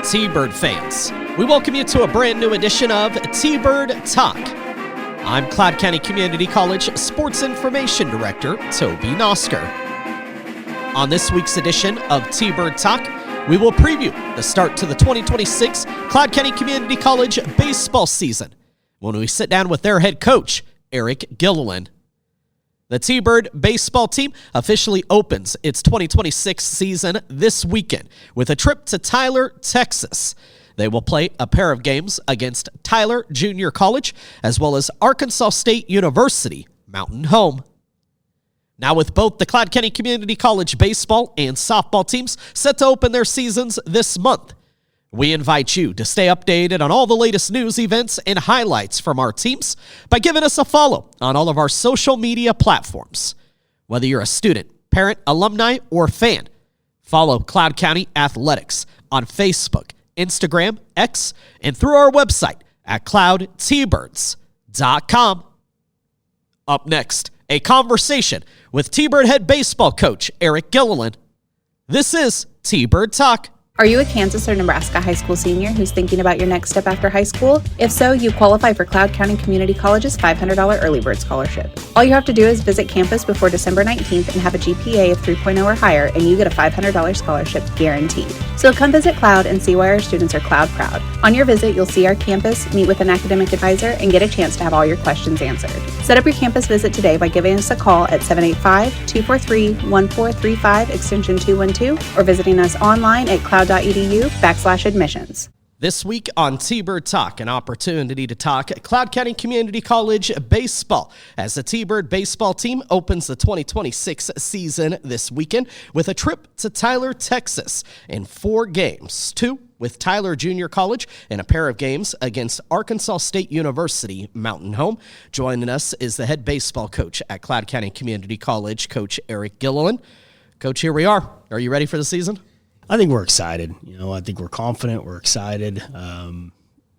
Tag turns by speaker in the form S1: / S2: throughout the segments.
S1: T-Bird fans, we welcome you to a brand new edition of T-Bird Talk. I'm Cloud County Community College Sports Information Director, Toby Nosker. On this week's edition of T-Bird Talk, we will preview the start to the 2026 Cloud County Community College baseball season when we sit down with their head coach, Eric Gilliland. The T-Bird baseball team officially opens its 2026 season this weekend with a trip to Tyler, Texas. They will play a pair of games against Tyler Junior College as well as Arkansas State University Mountain Home. Now with both the Cloud County Community College baseball and softball teams set to open their seasons this month, we invite you to stay updated on all the latest news, events, and highlights from our teams by giving us a follow on all of our social media platforms. Whether you're a student, parent, alumni, or fan, follow Cloud County Athletics on Facebook, Instagram, X, and through our website at cloudtbirds.com. Up next, a conversation with T-Bird head baseball coach Eric Gilliland. This is T-Bird Talk.
S2: Are you a Kansas or Nebraska high school senior who's thinking about your next step after high school? If so, you qualify for Cloud County Community College's $500 Early Bird Scholarship. All you have to do is visit campus before December 19th and have a GPA of 3.0 or higher, and you get a $500 scholarship guaranteed. So come visit Cloud and see why our students are Cloud proud. On your visit, you'll see our campus, meet with an academic advisor, and get a chance to have all your questions answered. Set up your campus visit today by giving us a call at 785-243-1435 extension 212 or visiting us online at cloud.edu/admissions.
S1: This week on T-Bird Talk, an opportunity to talk Cloud County Community College baseball as the T-Bird baseball team opens the 2026 season this weekend with a trip to Tyler, Texas, and 4 games, 2 with Tyler Junior College and a pair of games against Arkansas State University Mountain Home. Joining us is the head baseball coach at Cloud County Community College, Coach Eric Gilliland. Coach, here we are. Are you ready for the season?
S3: I think we're excited. I think we're confident. We're excited.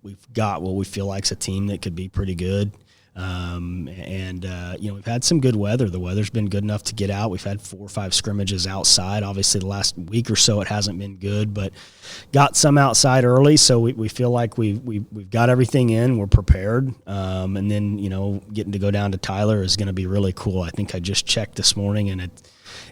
S3: We've got what we feel like is a team that could be pretty good. We've had some good weather. The weather's been good enough to get out. We've had 4 or 5 scrimmages outside. Obviously, the last week or so it hasn't been good, but got some outside early. So we feel like we've got everything in. We're prepared. And then, getting to go down to Tyler is going to be really cool. I think I just checked this morning, and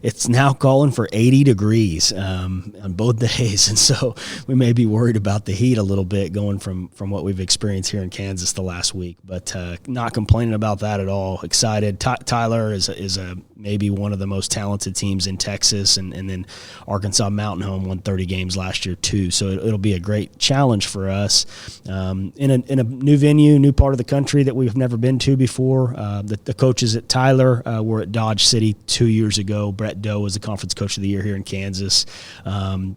S3: it's now calling for 80 degrees on both days, and so we may be worried about the heat a little bit going from what we've experienced here in Kansas the last week, but not complaining about that at all. Excited. Tyler is maybe one of the most talented teams in Texas, and then Arkansas Mountain Home won 30 games last year too, so it'll be a great challenge for us in a new venue, new part of the country that we've never been to before. The coaches at Tyler were at Dodge City 2 years ago. Brett Doe was the conference coach of the year here in Kansas.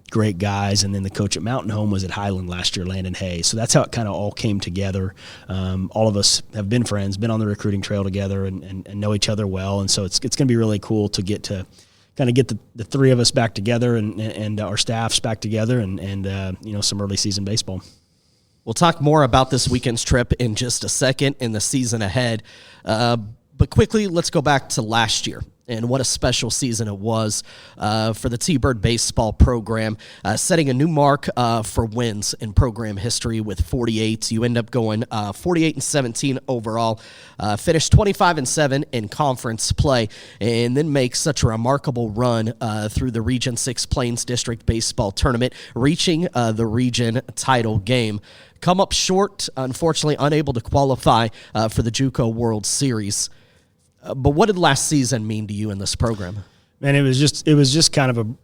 S3: Great guys. And then the coach at Mountain Home was at Highland last year, Landon Hayes. So that's how it kind of all came together. All of us have been friends, been on the recruiting trail together, and know each other well. And so it's going to be really cool to get to kind of get the 3 of us back together and our staffs back together and some early season baseball.
S1: We'll talk more about this weekend's trip in just a second in the season ahead. But quickly, let's go back to last year and what a special season it was for the T-Bird baseball program, setting a new mark for wins in program history with 48. You end up going 48-17 overall, finished 25-7 in conference play, and then make such a remarkable run through the Region 6 Plains District Baseball Tournament, reaching the region title game. Come up short, unfortunately unable to qualify for the JUCO World Series. But what did last season mean to you in this program?
S3: Man, it was just kind of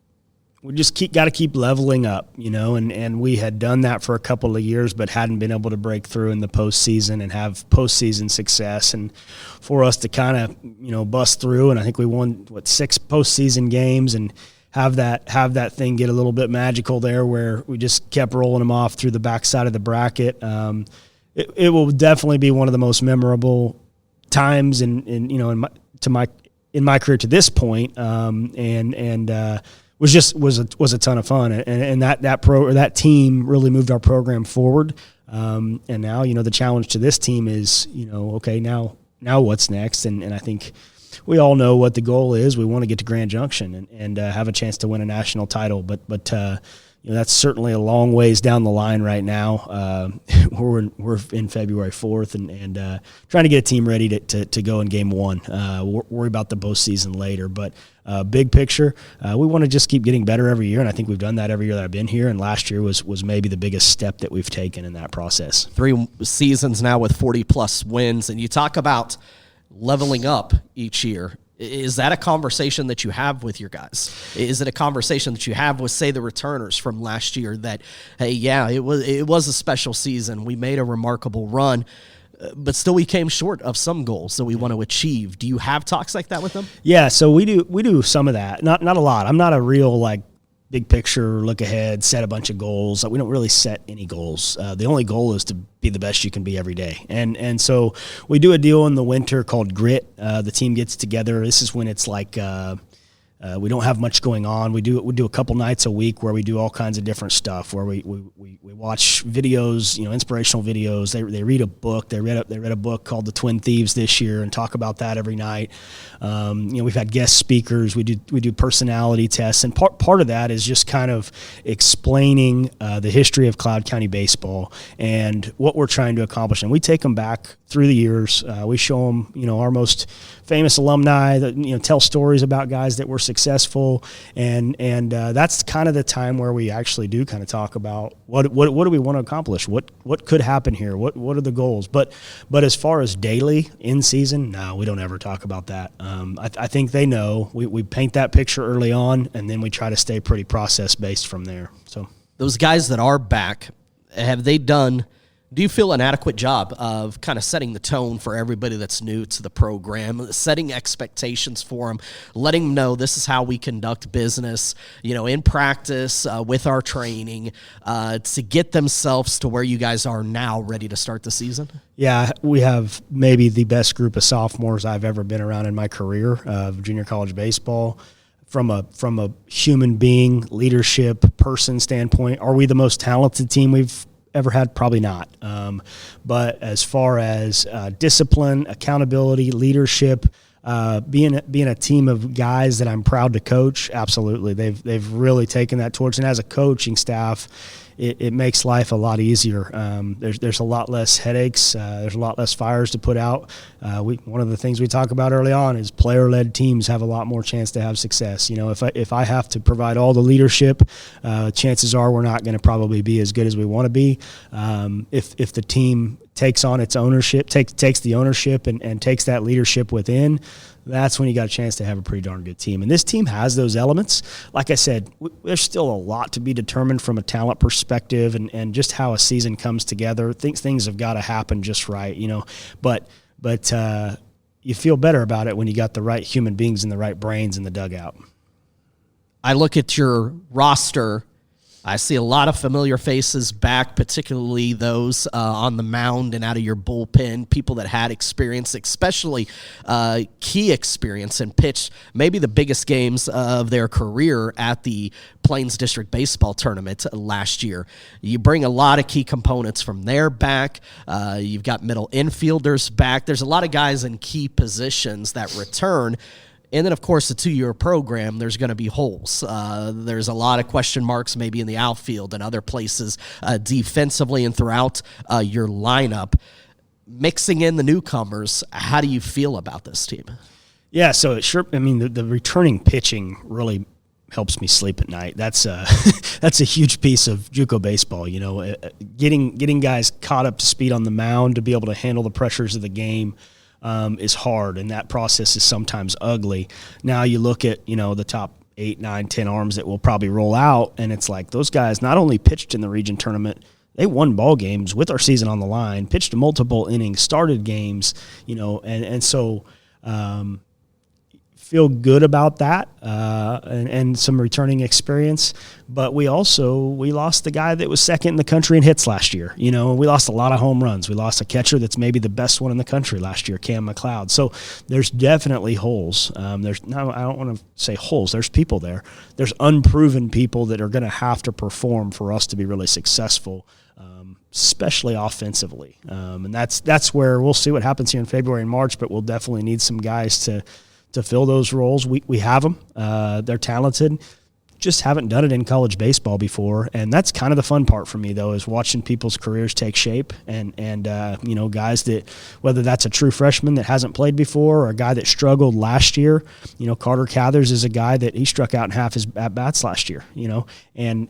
S3: we just got to keep leveling up, and we had done that for a couple of years, but hadn't been able to break through in the postseason and have postseason success. And for us to kind of, bust through, and I think we won 6 postseason games and have that thing get a little bit magical there, where we just kept rolling them off through the backside of the bracket. It will definitely be one of the most memorable times in my career to this point, was a ton of fun, and that team really moved our program forward. And now the challenge to this team is okay, now what's next? And I think we all know what the goal is. We want to get to Grand Junction and have a chance to win a national title, but that's certainly a long ways down the line right now. We're in February 4th and trying to get a team ready to go in game one. Worry about the postseason later, but big picture, we want to just keep getting better every year, and I think we've done that every year that I've been here, and last year was maybe the biggest step that we've taken in that process.
S1: 3 seasons now with 40-plus wins, and you talk about leveling up each year. Is that a conversation that you have with your guys? Is it a conversation that you have with, say, the returners from last year that, hey, yeah, it was a special season. We made a remarkable run, but still we came short of some goals that we want to achieve. Do you have talks like that with them?
S3: Yeah, so we do some of that. Not a lot. I'm not a real big picture, look ahead, set a bunch of goals. We don't really set any goals. The only goal is to be the best you can be every day. And so we do a deal in the winter called Grit. The team gets together. This is when it's we don't have much going on. We do a couple nights a week where we do all kinds of different stuff, where we watch videos, inspirational videos. They read a book. They read a book called The Twin Thieves this year and talk about that every night. We've had guest speakers. We do personality tests, and part of that is just kind of explaining the history of Cloud County baseball and what we're trying to accomplish. And we take them back through the years. We show them, our most famous alumni that, tell stories about guys that were successful. And that's kind of the time where we actually do kind of talk about what do we want to accomplish? What could happen here? What are the goals? But as far as daily in season, no, we don't ever talk about that. I think they know we paint that picture early on, and then we try to stay pretty process based from there. So
S1: those guys that are back, do you feel an adequate job of kind of setting the tone for everybody that's new to the program, setting expectations for them, letting them know this is how we conduct business, in practice, with our training, to get themselves to where you guys are now ready to start the season?
S3: Yeah, we have maybe the best group of sophomores I've ever been around in my career of junior college baseball. From a human being, leadership, person standpoint, are we the most talented team we've ever had? Probably not. But as far as discipline, accountability, leadership, being a team of guys that I'm proud to coach, absolutely. They've really taken that torch, and as a coaching staff, it makes life a lot easier. There's a lot less headaches. There's a lot less fires to put out. One of the things we talk about early on is player-led teams have a lot more chance to have success. If I have to provide all the leadership, chances are we're not going to probably be as good as we want to be. If the team takes on its ownership, takes the ownership and takes that leadership within, that's when you got a chance to have a pretty darn good team. And this team has those elements. Like I said, there's still a lot to be determined from a talent perspective and just how a season comes together. Things have got to happen just right, But you feel better about it when you got the right human beings and the right brains in the dugout.
S1: I look at your roster. I see a lot of familiar faces back, particularly those on the mound and out of your bullpen, people that had experience, especially key experience and pitched maybe the biggest games of their career at the Plains District Baseball Tournament last year. You bring a lot of key components from there back. You've got middle infielders back. There's a lot of guys in key positions that return. And then, of course, the 2-year program, there's going to be holes. There's a lot of question marks maybe in the outfield and other places defensively and throughout your lineup. Mixing in the newcomers, how do you feel about this team?
S3: Yeah, so the returning pitching really helps me sleep at night. That's a huge piece of JUCO baseball. Getting guys caught up to speed on the mound to be able to handle the pressures of the game is hard, and that process is sometimes ugly. Now you look at, the top 8, 9, 10 arms that will probably roll out, and it's like those guys not only pitched in the region tournament, they won ball games with our season on the line, pitched multiple innings, started games, and so feel good about that and some returning experience. But we lost the guy that was second in the country in hits last year. We lost a lot of home runs. We lost a catcher that's maybe the best one in the country last year, Cam McLeod. So there's definitely holes. I don't want to say holes. There's people there. There's unproven people that are going to have to perform for us to be really successful, especially offensively. And that's where we'll see what happens here in February and March, but we'll definitely need some guys to fill those roles. We have them. They're talented. just haven't done it in college baseball before. And that's kind of the fun part for me, though, is watching people's careers take shape and guys that, whether that's a true freshman that hasn't played before or a guy that struggled last year. Carter Cathers is a guy that he struck out in half his at-bats last year, and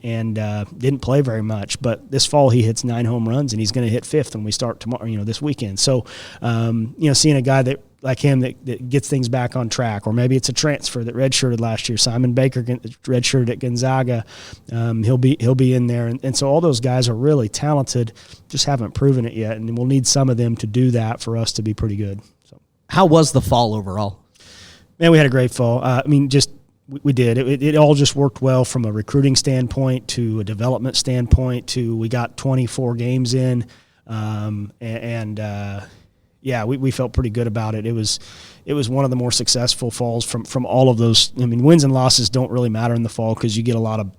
S3: didn't play very much. But this fall he hits 9 home runs, and he's going to hit 5th when we start tomorrow, this weekend. So, seeing a guy that like him that gets things back on track, or maybe it's a transfer that redshirted last year. Simon Baker redshirted at Gonzaga. He'll be in there, and so all those guys are really talented, just haven't proven it yet, and we'll need some of them to do that for us to be pretty good. So,
S1: how was the fall overall?
S3: Man, we had a great fall. We did. It all just worked well from a recruiting standpoint to a development standpoint to we got 24 games in, we felt pretty good about it. It was one of the more successful falls from all of those. Wins and losses don't really matter in the fall because you get a lot of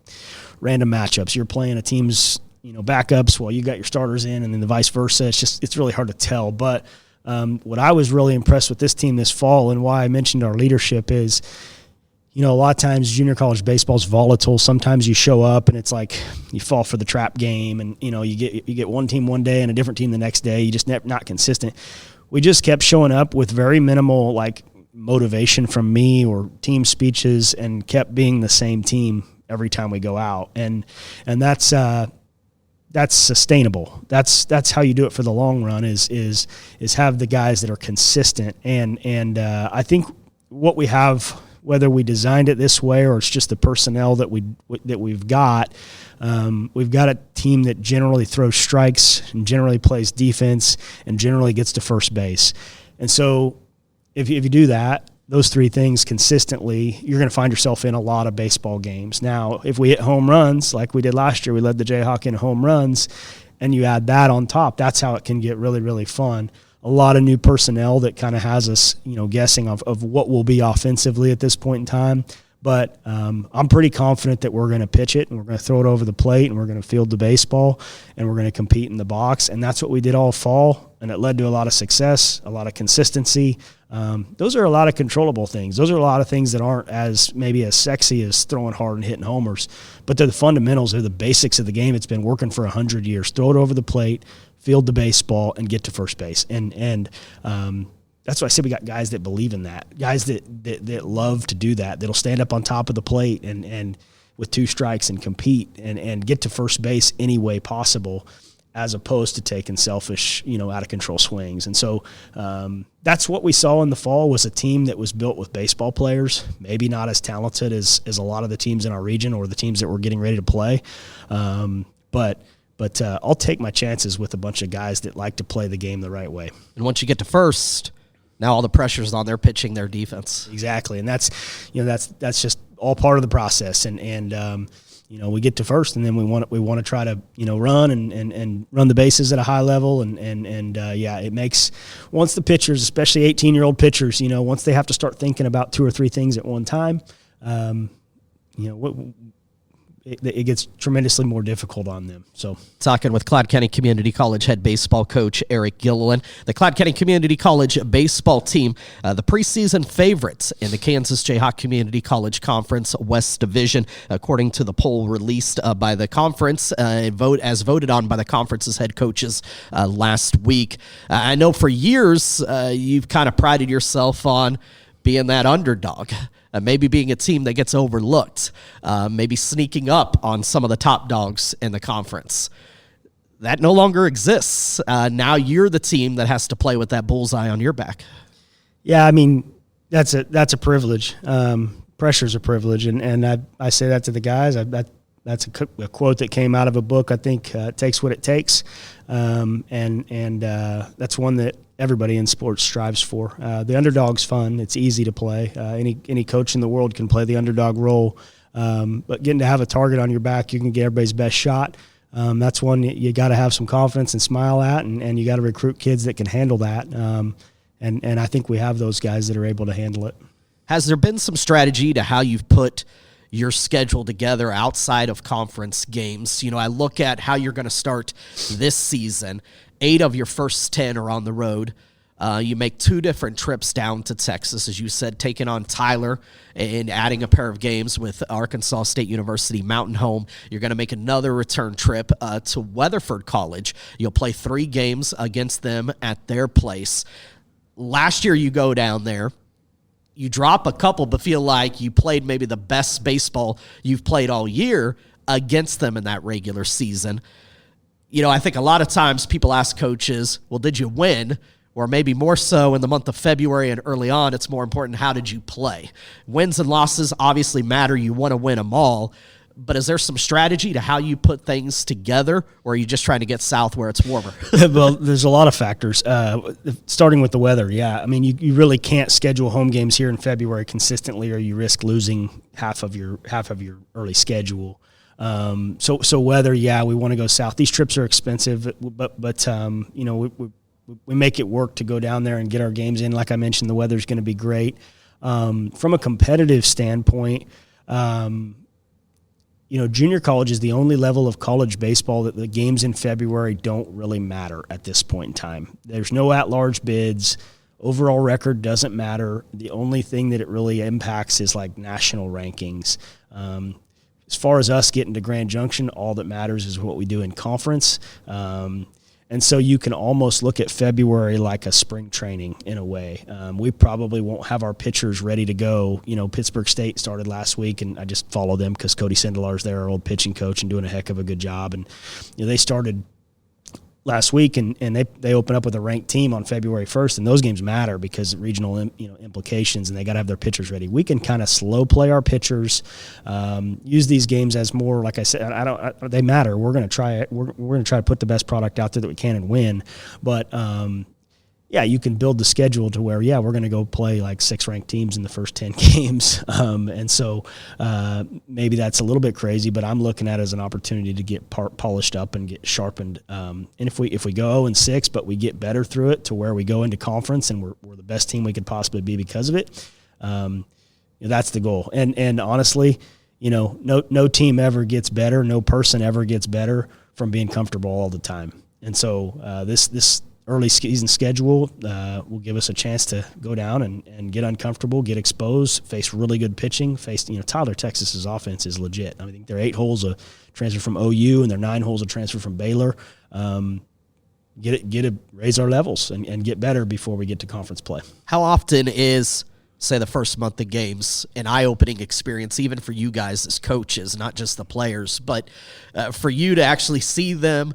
S3: random matchups. You're playing a team's backups while you got your starters in, and then the vice versa. It's really hard to tell. But what I was really impressed with this team this fall, and why I mentioned our leadership is, a lot of times junior college baseball is volatile. Sometimes you show up and it's like you fall for the trap game, and you get one team one day and a different team the next day. You just not consistent. We just kept showing up with very minimal motivation from me or team speeches, and kept being the same team every time we go out, and that's sustainable. That's how you do it for the long run. Is have the guys that are consistent, and I think what we have, whether we designed it this way or it's just the personnel that we've got a team that generally throws strikes and generally plays defense and generally gets to first base. And so if you do that, those 3 things consistently, you're going to find yourself in a lot of baseball games. Now, if we hit home runs like we did last year, we led the Jayhawk in home runs, and you add that on top, that's how it can get really, really fun. A lot of new personnel that kind of has us, guessing of what will be offensively at this point in time. But I'm pretty confident that we're going to pitch it, and we're going to throw it over the plate, and we're going to field the baseball, and we're going to compete in the box. And that's what we did all fall, and it led to a lot of success, a lot of consistency. Those are a lot of controllable things. Those are a lot of things that aren't maybe as sexy as throwing hard and hitting homers. But they're the fundamentals. They're the basics of the game. It's been working for 100 years. Throw it over the plate, field the baseball, and get to first base. And that's why I said we got guys that believe in that, guys that love to do that, that'll stand up on top of the plate and with 2 strikes and compete and get to first base any way possible, as opposed to taking selfish, out of control swings. And so that's what we saw in the fall, was a team that was built with baseball players, maybe not as talented as a lot of the teams in our region or the teams that we're getting ready to play. But I'll take my chances with a bunch of guys that like to play the game the right way.
S1: And once you get to first, now all the pressure's on their pitching their defense.
S3: Exactly, and that's just all part of the process. And we get to first, and then we want to try to run and run the bases at a high level. It makes, once the pitchers, especially 18-year-old pitchers, once they have to start thinking about 2 or 3 things at one time, it gets tremendously more difficult on them. So,
S1: talking with Cloud County Community College head baseball coach Eric Gilliland, the Cloud County Community College baseball team, the preseason favorites in the Kansas Jayhawk Community College Conference West Division, according to the poll released by the conference, voted on by the conference's head coaches last week. I know for years you've kind of prided yourself on being that underdog. Maybe being a team that gets overlooked, maybe sneaking up on some of the top dogs in the conference. That no longer exists. Now you're the team that has to play with that bullseye on your back.
S3: Yeah, that's a privilege. Pressure's a privilege, and I say that to the guys. That's a quote that came out of a book. I think it takes what it takes, and that's one that everybody in sports strives for. The underdog's fun. It's easy to play. Any coach in the world can play the underdog role. But getting to have a target on your back, you can get everybody's best shot. That's one you got to have some confidence and smile at, and you got to recruit kids that can handle that. And I think we have those guys that are able to handle it.
S1: Has there been some strategy to how you've put your schedule together outside of conference games? I look at how you're going to start this season. 8 of your first 10 are on the road. You make 2 different trips down to Texas, as you said, taking on Tyler and adding a pair of games with Arkansas State University Mountain Home. You're going to make another return trip to Weatherford College. You'll play 3 games against them at their place. Last year you go down there, you drop a couple, but feel like you played maybe the best baseball you've played all year against them in that regular season. I think a lot of times people ask coaches, well, did you win? Or maybe more so in the month of February and early on, it's more important, how did you play? Wins and losses obviously matter. You want to win them all. But is there some strategy to how you put things together, or are you just trying to get south where it's warmer?
S3: Well, there's a lot of factors. Starting with the weather, yeah. I mean, you really can't schedule home games here in February consistently, or you risk losing half of your early schedule. So weather, yeah, we want to go south. These trips are expensive, but we make it work to go down there and get our games in. Like I mentioned, the weather's going to be great. From a competitive standpoint, junior college is the only level of college baseball that the games in February don't really matter at this point in time. There's no at-large bids. Overall record doesn't matter. The only thing that it really impacts is like national rankings. As far as us getting to Grand Junction, all that matters is what we do in conference. And so you can almost look at February like a spring training in a way. We probably won't have our pitchers ready to go. Pittsburgh State started last week, and I just follow them because Cody Sindelar's there, our old pitching coach, and doing a heck of a good job. And they started last week, and they open up with a ranked team on February 1st, and those games matter because of regional implications, and they got to have their pitchers ready. We can kind of slow play our pitchers, use these games as more, like I said, they matter. We're going to try it. We're going to try to put the best product out there that we can and win. But yeah, you can build the schedule to where, yeah, we're going to go play like 6 ranked teams in the first 10 games. And so maybe that's a little bit crazy, but I'm looking at it as an opportunity to get polished up and get sharpened. And if we go 0-6, but we get better through it to where we go into conference and we're the best team we could possibly be because of it, that's the goal. And honestly, no team ever gets better. No person ever gets better from being comfortable all the time. And so this early season schedule will give us a chance to go down and get uncomfortable, get exposed, face really good pitching. Tyler, Texas's offense is legit. I think they're 8 holes of transfer from OU and they're 9 holes of transfer from Baylor. Raise our levels and get better before we get to conference play.
S1: How often is, say, the first month of games an eye-opening experience, even for you guys as coaches, not just the players, but for you to actually see them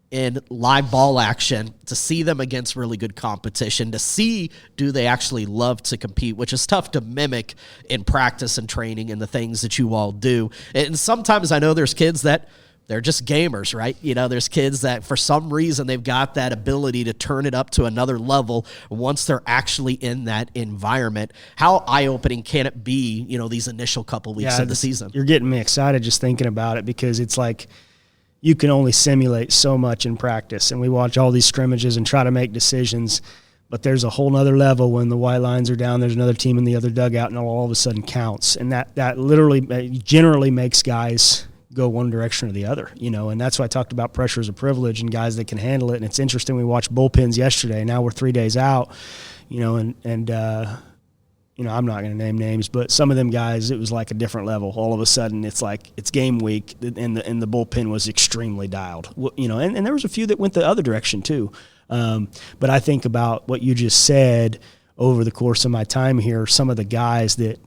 S1: in live ball action, to see them against really good competition, to see do they actually love to compete, which is tough to mimic in practice and training and the things that you all do. And sometimes I know there's kids that they're just gamers, right? There's kids that for some reason they've got that ability to turn it up to another level once they're actually in that environment. How eye-opening can it be, these initial couple weeks of the season?
S3: You're getting me excited just thinking about it because it's like, you can only simulate so much in practice, and we watch all these scrimmages and try to make decisions, but there's a whole nother level when the white lines are down, there's another team in the other dugout, and all of a sudden counts. And that literally generally makes guys go one direction or the other, and that's why I talked about pressure as a privilege and guys that can handle it. And it's interesting, we watched bullpens yesterday. Now we're 3 days out, I'm not going to name names, but some of them guys, it was like a different level. All of a sudden, it's like it's game week, and the bullpen was extremely dialed. And there was a few that went the other direction too. But I think about what you just said over the course of my time here. Some of the guys that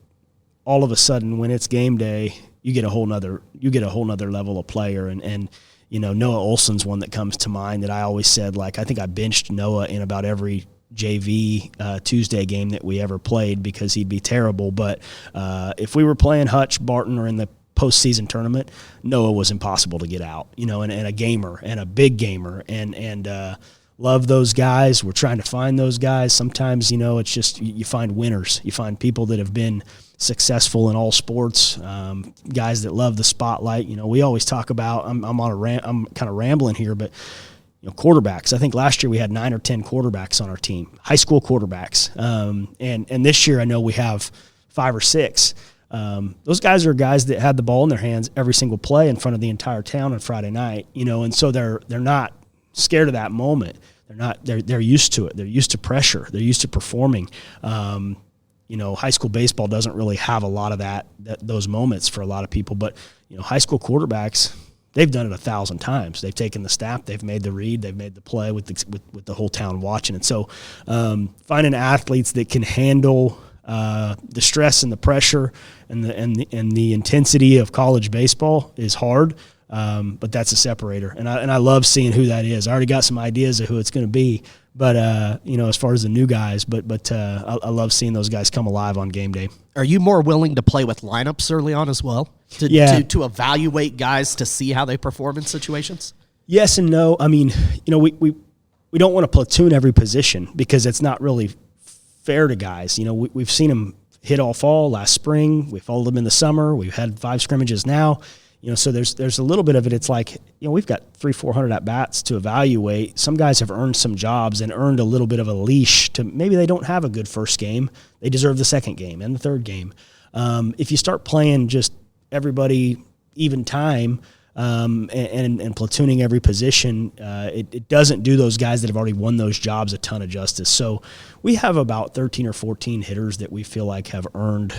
S3: all of a sudden, when it's game day, you get a whole nother level of player. And Noah Olson's one that comes to mind that I always said, like, I think I benched Noah in about every JV Tuesday game that we ever played because he'd be terrible. But if we were playing Hutch, Barton, or in the postseason tournament, Noah was impossible to get out, and a gamer and a big gamer and love those guys. We're trying to find those guys. Sometimes, it's just you find winners. You find people that have been successful in all sports, guys that love the spotlight. We always talk about, I'm kind of rambling here, but quarterbacks. I think last year we had 9 or 10 quarterbacks on our team, high school quarterbacks. And this year I know we have 5 or 6. Those guys are guys that had the ball in their hands every single play in front of the entire town on Friday night, and so they're not scared of that moment. They're used to it. They're used to pressure. They're used to performing. High school baseball doesn't really have a lot of those moments for a lot of people, but high school quarterbacks, they've done it 1,000 times. They've taken the snap, they've made the read, they've made the play with the whole town watching. And so finding athletes that can handle the stress and the pressure and the intensity of college baseball is hard. But that's a separator, and I love seeing who that is. I already got some ideas of who it's going to be, but as far as the new guys, but I love seeing those guys come alive on game day.
S1: Are you more willing to play with lineups early on as well? To evaluate guys to see how they perform in situations?
S3: Yes and no. I mean, we don't want to platoon every position because it's not really fair to guys. We've seen them hit all fall last spring. We followed them in the summer. We've had 5 scrimmages now. So there's a little bit of it. It's like, we've got 300-400 at bats to evaluate. Some guys have earned some jobs and earned a little bit of a leash to maybe they don't have a good first game. They deserve the second game and the third game. If you start playing just everybody even time and platooning every position, it doesn't do those guys that have already won those jobs a ton of justice. So we have about 13 or 14 hitters that we feel like have earned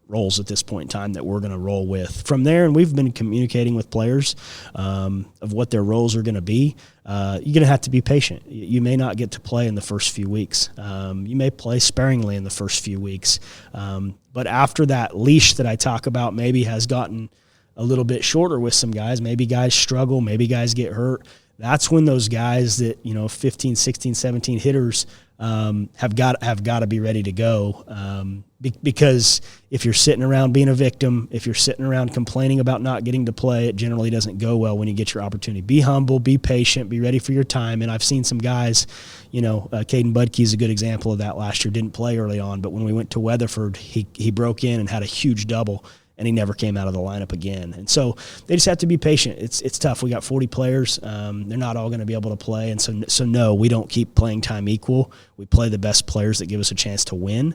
S3: roles at this point in time that we're going to roll with. From there, and we've been communicating with players of what their roles are going to be. You're going to have to be patient. You may not get to play in the first few weeks. You may play sparingly in the first few weeks. But after that leash that I talk about maybe has gotten a little bit shorter with some guys, maybe guys struggle, maybe guys get hurt, that's when those guys that, 15, 16, 17 hitters have got to be ready to go. Because if you're sitting around being a victim, if you're sitting around complaining about not getting to play, it generally doesn't go well when you get your opportunity. Be humble, be patient, be ready for your time. And I've seen some guys, Caden Budke's a good example of that last year, didn't play early on, but when we went to Weatherford, he broke in and had a huge double, and he never came out of the lineup again. And so they just have to be patient. It's tough. We got 40 players. They're not all going to be able to play. And so no, we don't keep playing time equal. We play the best players that give us a chance to win.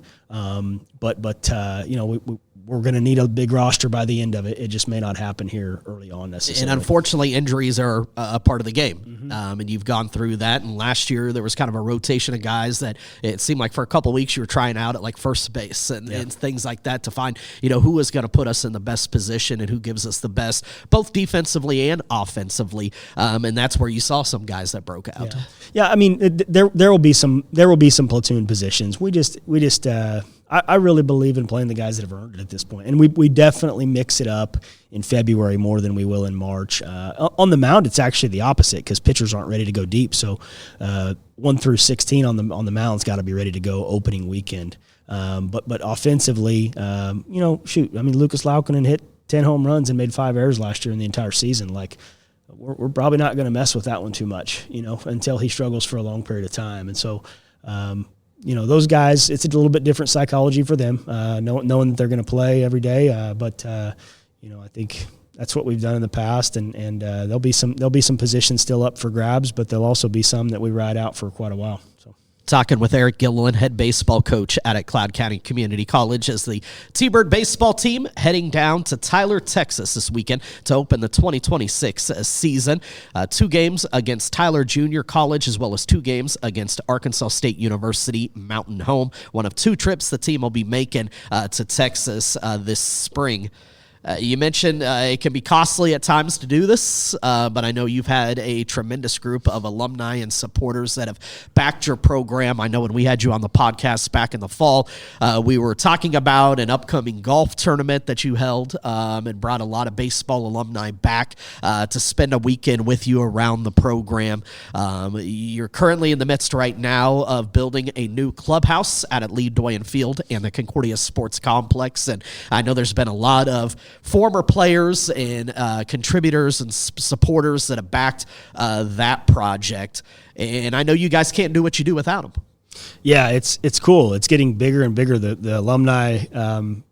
S3: We're going to need a big roster by the end of it. It just may not happen here early on necessarily.
S1: And unfortunately, injuries are a part of the game. Mm-hmm. And you've gone through that. And last year, there was kind of a rotation of guys that it seemed like for a couple of weeks you were trying out at like first base and things like that to find, who is going to put us in the best position and who gives us the best, both defensively and offensively. And that's where you saw some guys that broke out.
S3: Yeah, I mean, there will be some platoon positions. I really believe in playing the guys that have earned it at this point. And we definitely mix it up in February more than we will in March. On the mound, it's actually the opposite because pitchers aren't ready to go deep. So 1 through 16 on the mound's got to be ready to go opening weekend. But offensively, Lucas Laukkanen hit 10 home runs and made 5 errors last year in the entire season. Like, we're probably not going to mess with that one too much, until he struggles for a long period of time. And so, those guys, it's a little bit different psychology for them, knowing that they're going to play every day. But I think that's what we've done in the past, and there'll be some positions still up for grabs, but there'll also be some that we ride out for quite a while. So.
S1: Talking with Eric Gilliland, head baseball coach at Cloud County Community College, as the T-Bird baseball team heading down to Tyler, Texas this weekend to open the 2026 season. 2 games against Tyler Junior College, as well as 2 games against Arkansas State University Mountain Home. One of 2 trips the team will be making to Texas this spring. You mentioned it can be costly at times to do this, but I know you've had a tremendous group of alumni and supporters that have backed your program. I know when we had you on the podcast back in the fall, we were talking about an upcoming golf tournament that you held and brought a lot of baseball alumni back to spend a weekend with you around the program. You're currently in the midst right now of building a new clubhouse at Lee Doyen Field and the Concordia Sports Complex, and I know there's been a lot of former players and contributors and supporters that have backed that project. And I know you guys can't do what you do without them.
S3: Yeah, it's cool. It's getting bigger and bigger, the alumni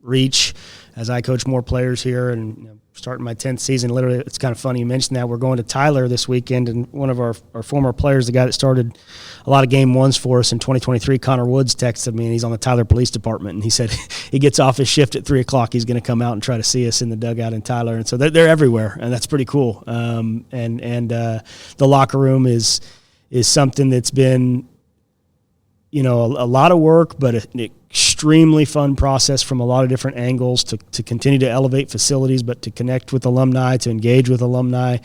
S3: reach as I coach more players here and starting my 10th season. Literally, it's kind of funny you mentioned that. We're going to Tyler this weekend, and one of our former players, the guy that started a lot of game ones for us in 2023, Connor Woods, texted me, and he's on the Tyler Police Department, and he said he gets off his shift at 3 o'clock. He's going to come out and try to see us in the dugout in Tyler. And so they're everywhere, and that's pretty cool. And the locker room is is something that's been, a lot of work, but an extremely fun process from a lot of different angles to continue to elevate facilities, but to connect with alumni, to engage with alumni.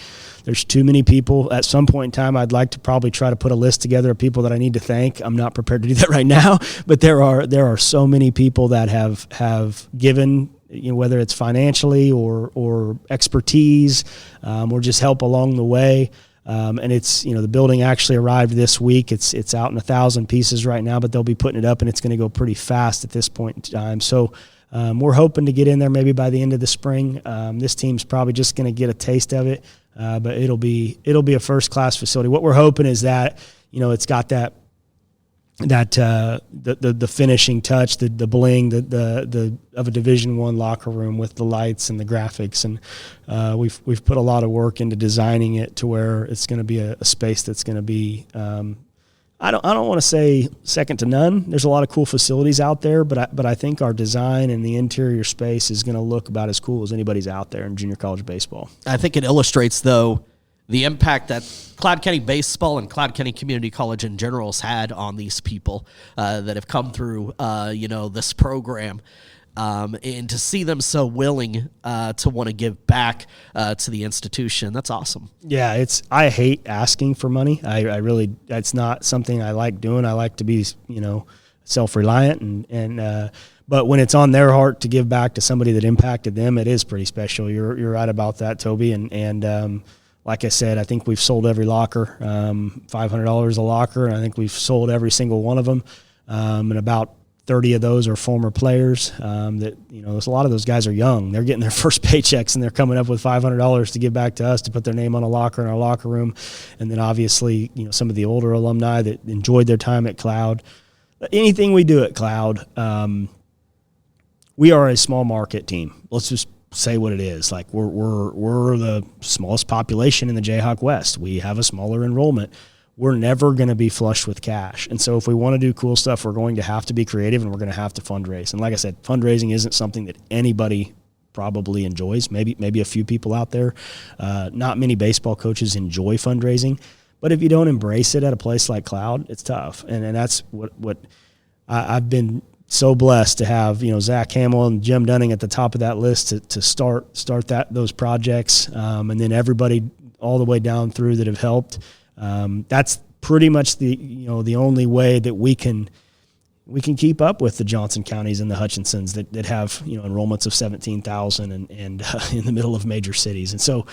S3: There's too many people. At some point in time, I'd like to probably try to put a list together of people that I need to thank. I'm not prepared to do that right now, but there are so many people that have given, whether it's financially or expertise, or just help along the way. And it's, the building actually arrived this week. It's out in 1,000 pieces right now, but they'll be putting it up, and it's going to go pretty fast at this point in time. So we're hoping to get in there maybe by the end of the spring. This team's probably just going to get a taste of it, but it'll be a first-class facility. What we're hoping is that, it's got that the finishing touch, the bling, the of a Division I locker room with the lights and the graphics, and we've put a lot of work into designing it to where it's going to be a space that's going to be I don't want to say second to none. There's a lot of cool facilities out there, but I think our design and the interior space is going to look about as cool as anybody's out there in junior college baseball.
S1: I think it illustrates, though, the impact that Cloud County Baseball and Cloud County Community College in general has had on these people that have come through, this program. And to see them so willing to want to give back to the institution, that's awesome.
S3: Yeah, I hate asking for money. I really, it's not something I like doing. I like to be, self-reliant and but when it's on their heart to give back to somebody that impacted them, it is pretty special. You're right about that, Toby. And like I said, I think we've sold every locker, $500 a locker, and I think we've sold every single one of them. And about 30 of those are former players that, a lot of those guys are young. They're getting their first paychecks, and they're coming up with $500 to give back to us to put their name on a locker in our locker room. And then obviously, some of the older alumni that enjoyed their time at Cloud. Anything we do at Cloud, we are a small market team. Let's just say what it is. Like we're the smallest population in the Jayhawk West. We have a smaller enrollment. We're never going to be flush with cash. And so if we want to do cool stuff, we're going to have to be creative, and we're going to have to fundraise. And like I said, fundraising isn't something that anybody probably enjoys. Maybe a few people out there. Not many baseball coaches enjoy fundraising. But if you don't embrace it at a place like Cloud, it's tough. And that's what I've been so blessed to have, Zach Hamill and Jim Dunning at the top of that list to start those projects, and then everybody all the way down through that have helped. That's pretty much the only way that we can keep up with the Johnson counties and the Hutchinsons that have enrollments of 17,000 and in the middle of major cities. And so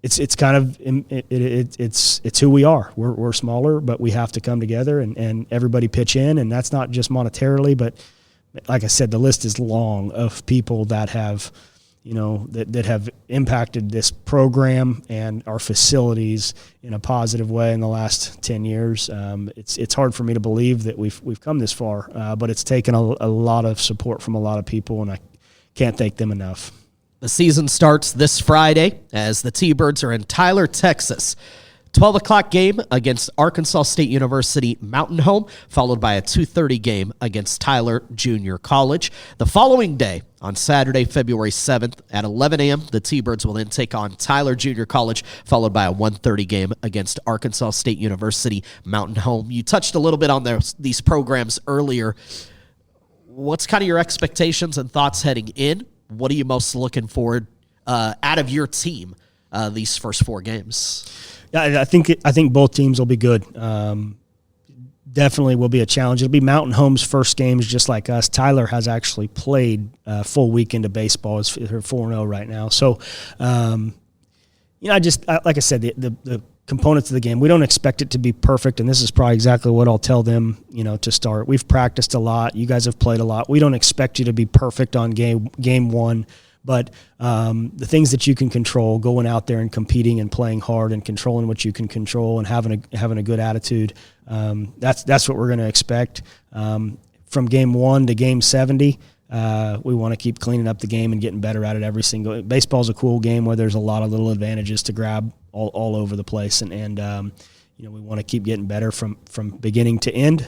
S3: it's kind of it's who we are. We're smaller, but we have to come together and everybody pitch in, and that's not just monetarily, but like I said, the list is long of people that have that have impacted this program and our facilities in a positive way in the last 10 years. It's hard for me to believe that we've come this far, but it's taken a lot of support from a lot of people, and I can't thank them enough.
S1: The season starts this Friday as the T-Birds are in Tyler, Texas. 12 o'clock game against Arkansas State University Mountain Home, followed by a 2:30 game against Tyler Junior College. The following day, on Saturday, February 7th at 11 a.m., the T-Birds will then take on Tyler Junior College, followed by a 1:30 game against Arkansas State University Mountain Home. You touched a little bit on these programs earlier. What's kind of your expectations and thoughts heading in? What are you most looking forward out of your team these first four games?
S3: Yeah, I think both teams will be good. Definitely will be a challenge. It'll be Mountain Home's first games, just like us. Tyler has actually played a full weekend of baseball. It's her 4-0 right now. So, like I said, the components of the game, we don't expect it to be perfect, and this is probably exactly what I'll tell them, to start. We've practiced a lot. You guys have played a lot. We don't expect you to be perfect on game one. But the things that you can control, going out there and competing and playing hard and controlling what you can control and having a good attitude, that's what we're going to expect. From game 1 to game 70, we want to keep cleaning up the game and getting better at it every single. Baseball's a cool game where there's a lot of little advantages to grab all over the place, and we want to keep getting better from beginning to end.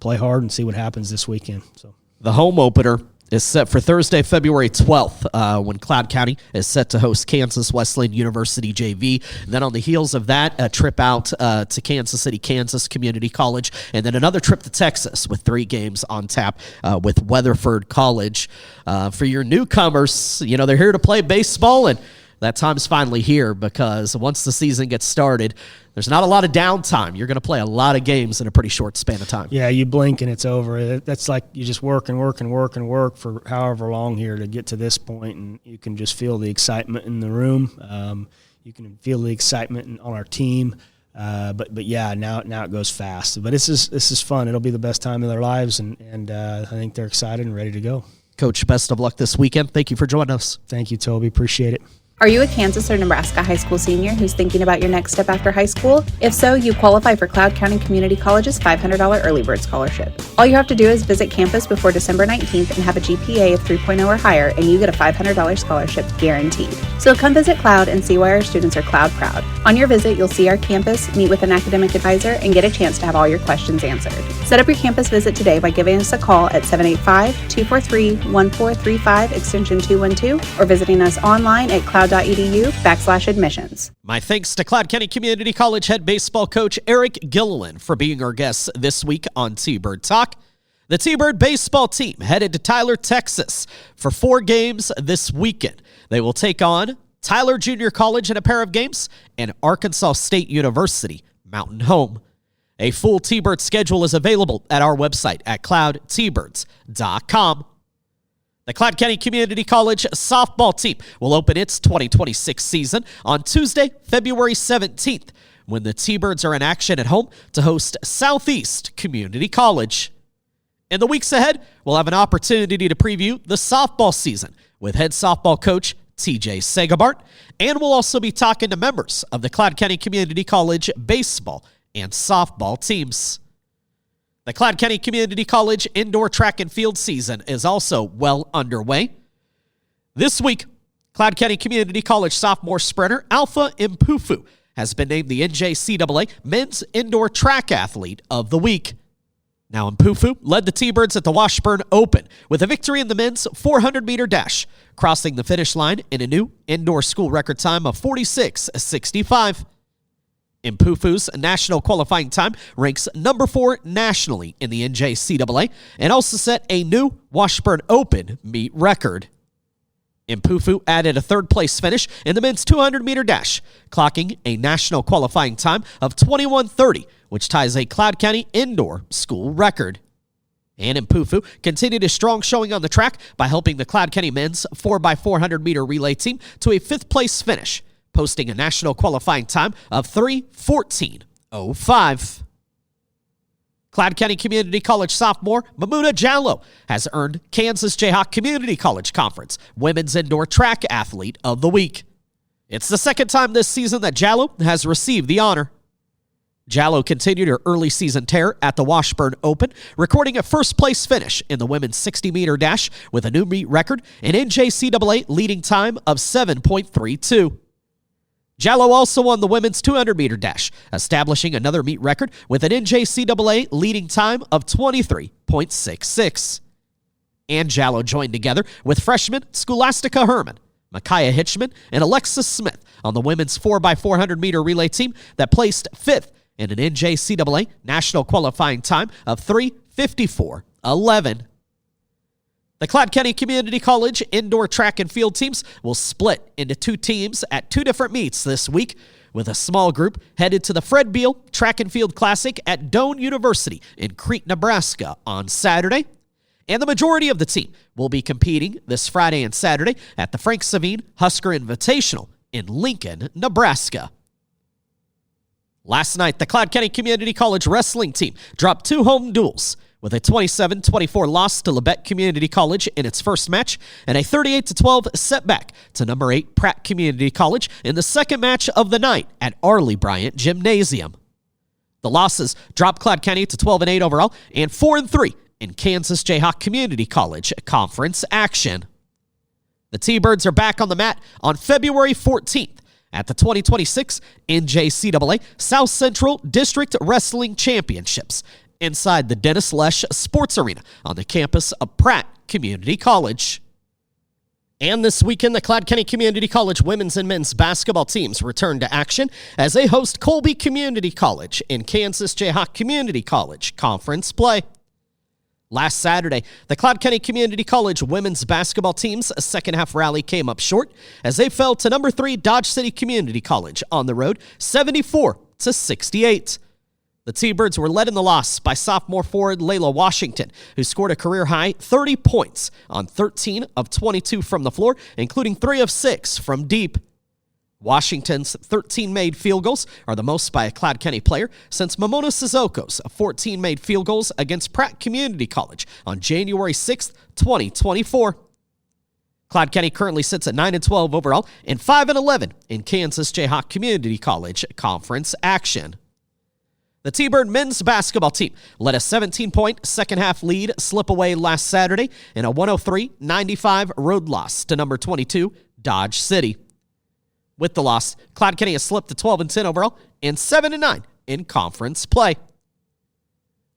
S3: Play hard and see what happens this weekend. So.
S1: The home opener is set for Thursday, February 12th, when Cloud County is set to host Kansas Wesleyan University JV. Then on the heels of that, a trip out to Kansas City, Kansas Community College, and then another trip to Texas with 3 games on tap with Weatherford College. For your newcomers, they're here to play baseball, and that time's finally here because once the season gets started, there's not a lot of downtime. You're going to play a lot of games in a pretty short span of time.
S3: Yeah, you blink and it's over. That's like you just work and work and work and work for however long here to get to this point, and you can just feel the excitement in the room. You can feel the excitement on our team. But yeah, now it goes fast. But this is fun. It'll be the best time of their lives, and I think they're excited and ready to go.
S1: Coach, best of luck this weekend. Thank you for joining us.
S3: Thank you, Toby. Appreciate it.
S2: Are you a Kansas or Nebraska high school senior who's thinking about your next step after high school? If so, you qualify for Cloud County Community College's $500 early bird scholarship. All you have to do is visit campus before December 19th and have a GPA of 3.0 or higher, and you get a $500 scholarship guaranteed. So come visit Cloud and see why our students are Cloud proud. On your visit, you'll see our campus, meet with an academic advisor, and get a chance to have all your questions answered. Set up your campus visit today by giving us a call at 785-243-1435 extension 212 or visiting us online at cloud.edu/admissions.
S1: My thanks to Cloud County Community College head baseball coach Eric Gilliland for being our guest this week on T-Bird Talk. The T-Bird baseball team headed to Tyler, Texas for 4 games this weekend. They will take on Tyler Junior College in a pair of games and Arkansas State University Mountain Home. A full T-Bird schedule is available at our website at cloudtbirds.com. The Cloud County Community College softball team will open its 2026 season on Tuesday, February 17th, when the T-Birds are in action at home to host Southeast Community College. In the weeks ahead, we'll have an opportunity to preview the softball season with head softball coach TJ Segabart, and we'll also be talking to members of the Cloud County Community College baseball and softball teams. The Cloud County Community College indoor track and field season is also well underway. This week, Cloud County Community College sophomore sprinter Alpha Mpufu has been named the NJCAA Men's Indoor Track Athlete of the Week. Now, Mpufu led the T-Birds at the Washburn Open with a victory in the men's 400-meter dash, crossing the finish line in a new indoor school record time of 46:65. Mpufu's national qualifying time ranks number 4 nationally in the NJCAA and also set a new Washburn Open meet record. Mpufu added a third-place finish in the men's 200-meter dash, clocking a national qualifying time of 21:30, which ties a Cloud County indoor school record. And Mpufu continued his strong showing on the track by helping the Cloud County men's 4x400-meter relay team to a 5th-place finish, posting a national qualifying time of 3:14:05. Cloud County Community College sophomore Mamuna Jallo has earned Kansas Jayhawk Community College Conference Women's Indoor Track Athlete of the Week. It's the second time this season that Jallo has received the honor. Jallo continued her early season tear at the Washburn Open, recording a first-place finish in the women's 60-meter dash with a new meet record, an NJCAA leading time of 7.32. Jallo also won the women's 200-meter dash, establishing another meet record with an NJCAA leading time of 23.66. And Jallo joined together with freshman Scholastica Herman, Micaiah Hitchman, and Alexis Smith on the women's 4x400-meter relay team that placed 5th in an NJCAA national qualifying time of 3:54:11. The Cloud County Community College indoor track and field teams will split into 2 teams at 2 different meets this week, with a small group headed to the Fred Beal Track and Field Classic at Doane University in Crete, Nebraska on Saturday. And the majority of the team will be competing this Friday and Saturday at the Frank Savine Husker Invitational in Lincoln, Nebraska. Last night, the Cloud County Community College wrestling team dropped 2 home duels, with a 27-24 loss to Labette Community College in its first match and a 38-12 setback to number 8 Pratt Community College in the second match of the night at Arley Bryant Gymnasium. The losses dropped Cloud County to 12-8 overall and 4-3 in Kansas Jayhawk Community College conference action. The T-Birds are back on the mat on February 14th at the 2026 NJCAA South Central District Wrestling Championships inside the Dennis Lesh Sports Arena on the campus of Pratt Community College. And this weekend, the Cloud County Community College women's and men's basketball teams return to action as they host Colby Community College in Kansas Jayhawk Community College conference play. Last Saturday, the Cloud County Community College women's basketball team's second-half rally came up short as they fell to number 3 Dodge City Community College on the road, 74-68. The T-Birds were led in the loss by sophomore forward Layla Washington, who scored a career-high 30 points on 13 of 22 from the floor, including 3 of 6 from deep. Washington's 13 made field goals are the most by a Cloud County player since Momona Sissoko's 14 made field goals against Pratt Community College on January 6, 2024. Cloud County currently sits at 9-12 overall and 5-11 in Kansas Jayhawk Community College conference action. The T-Bird men's basketball team let a 17-point second-half lead slip away last Saturday in a 103-95 road loss to number 22 Dodge City. With the loss, Cloud County has slipped to 12-10 overall and 7-9 in conference play.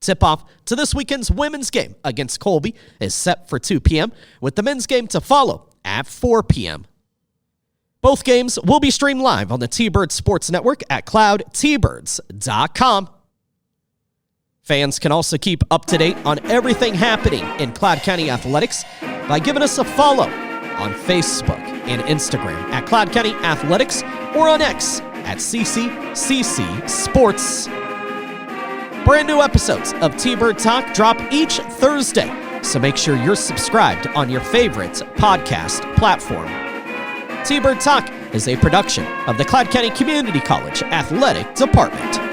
S1: Tip-off to this weekend's women's game against Colby is set for 2 p.m., with the men's game to follow at 4 p.m. Both games will be streamed live on the T-Bird Sports Network at cloudtbirds.com. Fans can also keep up to date on everything happening in Cloud County athletics by giving us a follow on Facebook and Instagram at Cloud County Athletics or on X at CCCC Sports. Brand new episodes of T-Bird Talk drop each Thursday, so make sure you're subscribed on your favorite podcast platform. T-Bird Talk is a production of the Cloud County Community College Athletic Department.